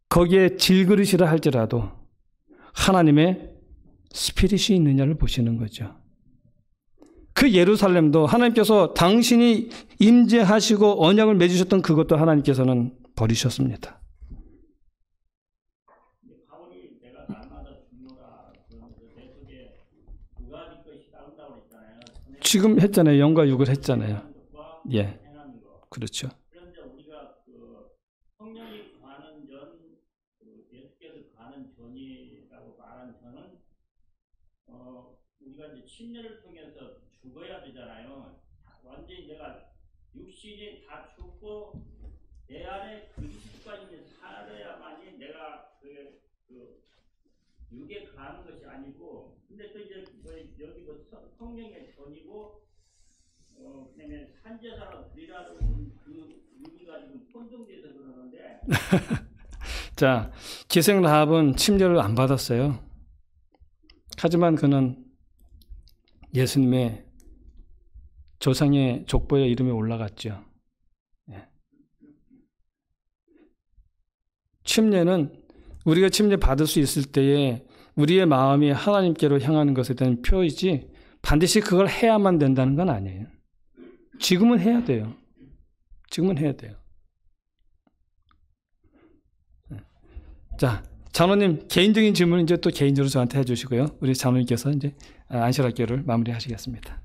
거기에 질그릇이라 할지라도 하나님의 스피릿이 있느냐를 보시는 거죠. 그 예루살렘도 하나님께서 당신이 임재하시고 언약을 맺으셨던 그것도 하나님께서는 버리셨습니다. 바울이 내가 날마다 죽노라 그러면서 내 속에 두 가지 것이 따른다고 했잖아요. 지금 했잖아요. 영과 육을 했잖아요. 예, 그렇죠. 그런데 우리가 그 성령이 구하는 전, 예수께서 구하는 전이라고 말한 전은 우리가 이제 침례를 통해서 죽어야 되잖아요. 완전히 내가 육신이 다 죽고 내 안에 그리스도가 이제 살아야만이 내가 그 육에 가는 것이 아니고, 근데 또 이제 여기 뭐 성령의 전이고 그다음에 산제사로 드리라는 그 의미가 지금 혼동돼서 그러는데. 자, 기생 라합은 침례를 안 받았어요. 하지만 그는 예수님의 조상의 족보의 이름에 올라갔죠. 침례는 우리가 침례 받을 수 있을 때에 우리의 마음이 하나님께로 향하는 것에 대한 표이지 반드시 그걸 해야만 된다는 건 아니에요. 지금은 해야 돼요. 지금은 해야 돼요. 자, 장로님 개인적인 질문은 이제 또 개인적으로 저한테 해주시고요. 우리 장로님께서 이제 안실학교를 마무리하시겠습니다.